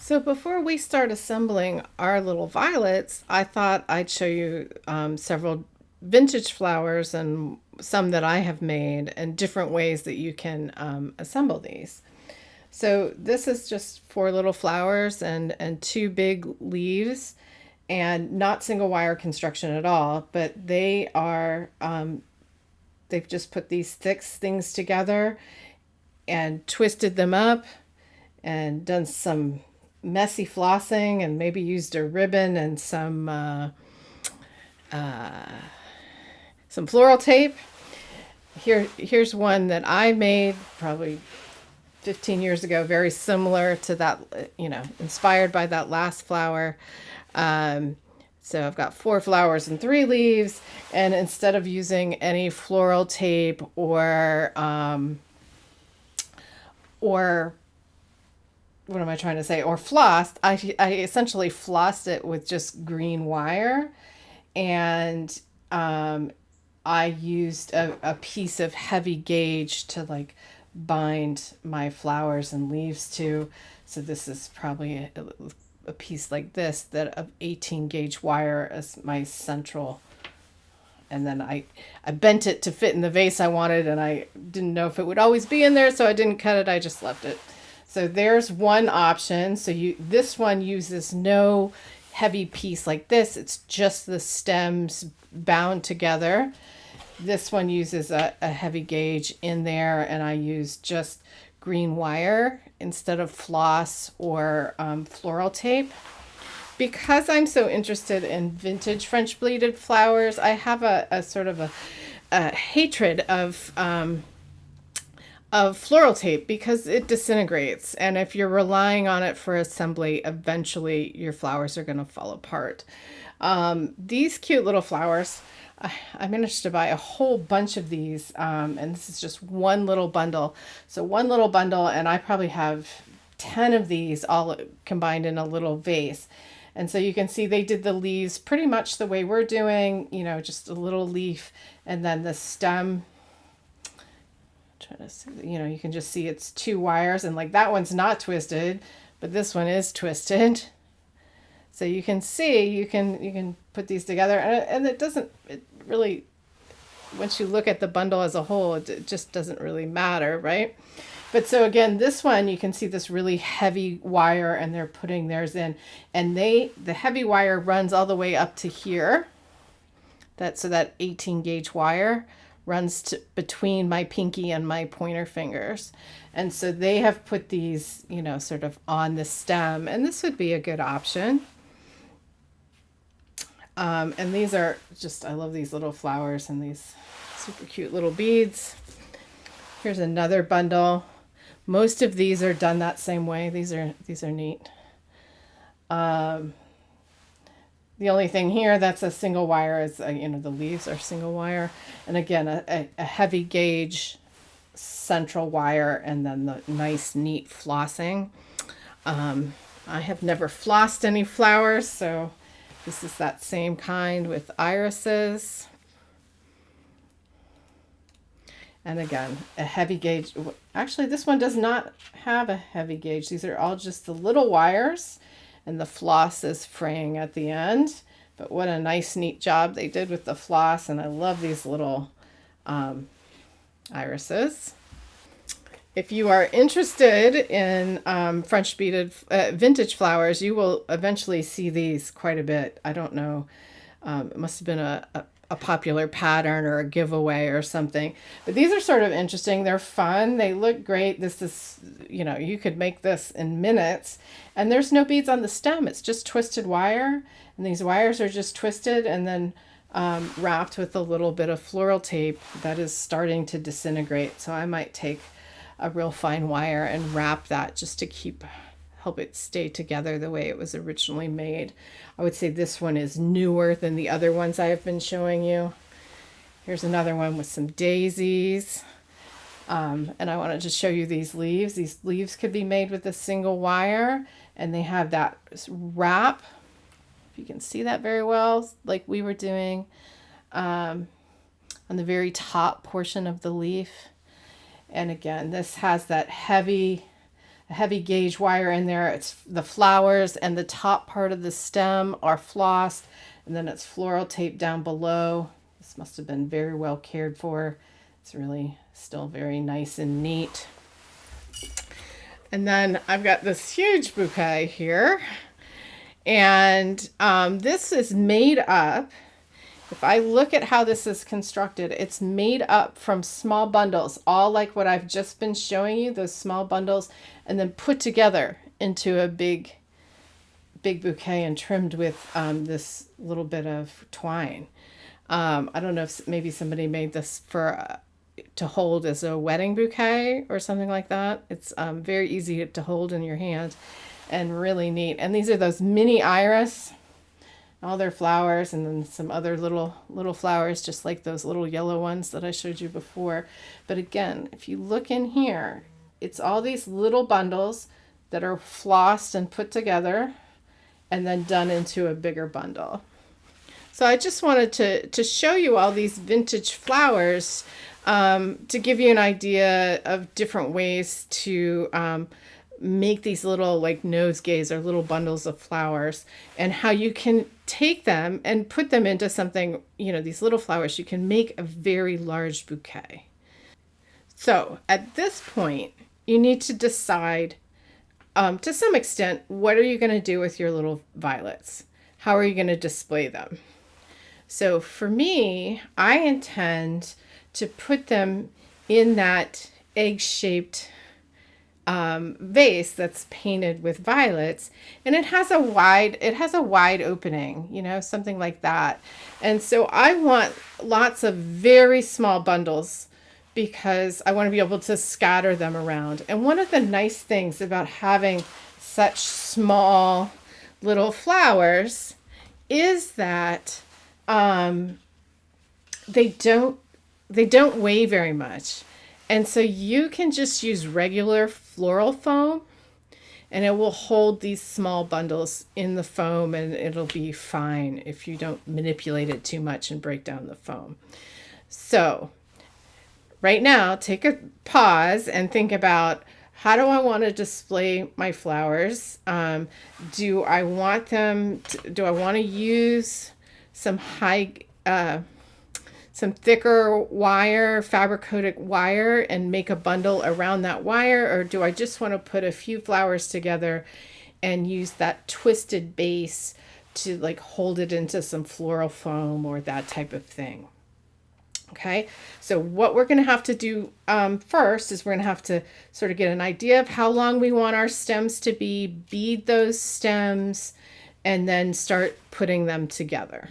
So before we start assembling our little violets, I thought I'd show you several vintage flowers and some that I have made and different ways that you can assemble these. So this is just four little flowers and two big leaves, and not single wire construction at all, but they are they've just put these thick things together and twisted them up and done some messy flossing and maybe used a ribbon and some floral tape. Here's one that I made probably 15 years ago, very similar to that, inspired by that last flower. So I've got four flowers and three leaves, and instead of using any floral tape or what am I trying to say? Or flossed. I essentially flossed it with just green wire, and I used a piece of heavy gauge to like bind my flowers and leaves to. So this is probably a piece like this that of 18 gauge wire as my central. And then I bent it to fit in the vase I wanted, and I didn't know if it would always be in there, so I didn't cut it. I just left it. So there's one option. So this one uses no heavy piece like this. It's just the stems bound together. This one uses a heavy gauge in there, and I use just green wire instead of floss or floral tape. Because I'm so interested in vintage French bleeded flowers, I have a sort of a hatred of floral tape because it disintegrates, and if you're relying on it for assembly, eventually your flowers are going to fall apart. These cute little flowers, I managed to buy a whole bunch of these, and this is just one little bundle. So one little bundle, and I probably have 10 of these all combined in a little vase. And so you can see they did the leaves pretty much the way we're doing, just a little leaf, and then the stem. Try to see, you can just see it's two wires, and like that one's not twisted, but this one is twisted. So you can see you can put these together, and it really, once you look at the bundle as a whole, it just doesn't really matter, right? But so again, this one, you can see this really heavy wire, and they're putting theirs in, and the heavy wire runs all the way up to here. That 18 gauge wire runs between my pinky and my pointer fingers. And so they have put these, sort of on the stem, and this would be a good option. And these are just, I love these little flowers and these super cute little beads. Here's another bundle. Most of these are done that same way. These are neat. The only thing here that's a single wire is, the leaves are single wire. And again, a heavy gauge central wire, and then the nice, neat flossing. I have never flossed any flowers, so this is that same kind with irises. And again, a heavy gauge. Actually, this one does not have a heavy gauge. These are all just the little wires, and the floss is fraying at the end. But what a nice, neat job they did with the floss. And I love these little irises. If you are interested in French beaded vintage flowers, you will eventually see these quite a bit. I don't know. It must have been a popular pattern or a giveaway or something. But these are sort of interesting. They're fun. They look great. This is, you could make this in minutes. And there's no beads on the stem. It's just twisted wire. And these wires are just twisted and then wrapped with a little bit of floral tape that is starting to disintegrate. So I might take a real fine wire and wrap that just to help it stay together the way it was originally made. I would say this one is newer than the other ones I have been showing you. Here's another one with some daisies. And I wanted to show you these leaves. These leaves could be made with a single wire, and they have that wrap, if you can see that very well, like we were doing on the very top portion of the leaf. And again, this has that heavy a heavy gauge wire in there. It's the flowers, and the top part of the stem are flossed, and then it's floral tape down below. This must have been very well cared for. It's really still very nice and neat. And then I've got this huge bouquet here. And this is made up, if I look at how this is constructed, it's made up from small bundles, all like what I've just been showing you, those small bundles, and then put together into a big bouquet and trimmed with this little bit of twine. I don't know if maybe somebody made this for to hold as a wedding bouquet or something like that. It's very easy to hold in your hand and really neat. And these are those mini iris, all their flowers, and then some other little flowers, just like those little yellow ones that I showed you before. But again, if you look in here, it's all these little bundles that are flossed and put together and then done into a bigger bundle. So I just wanted to show you all these vintage flowers to give you an idea of different ways to make these little like nosegays or little bundles of flowers, and how you can take them and put them into something, you know, these little flowers, you can make a very large bouquet. So at this point, you need to decide to some extent, what are you going to do with your little violets? How are you going to display them? So for me, I intend to put them in that egg-shaped vase that's painted with violets, and it has a wide opening, you know, something like that. And so I want lots of very small bundles because I want to be able to scatter them around. And one of the nice things about having such small little flowers is that they don't weigh very much. And so you can just use regular floral foam and it will hold these small bundles in the foam, and it'll be fine if you don't manipulate it too much and break down the foam. So right now, take a pause and think about, how do I want to display my flowers? Do I want to use some some thicker wire, fabric coated wire, and make a bundle around that wire? Or do I just want to put a few flowers together and use that twisted base to like hold it into some floral foam or that type of thing? Okay, so what we're going to have to do first is we're going to have to sort of get an idea of how long we want our stems to be, bead those stems, and then start putting them together.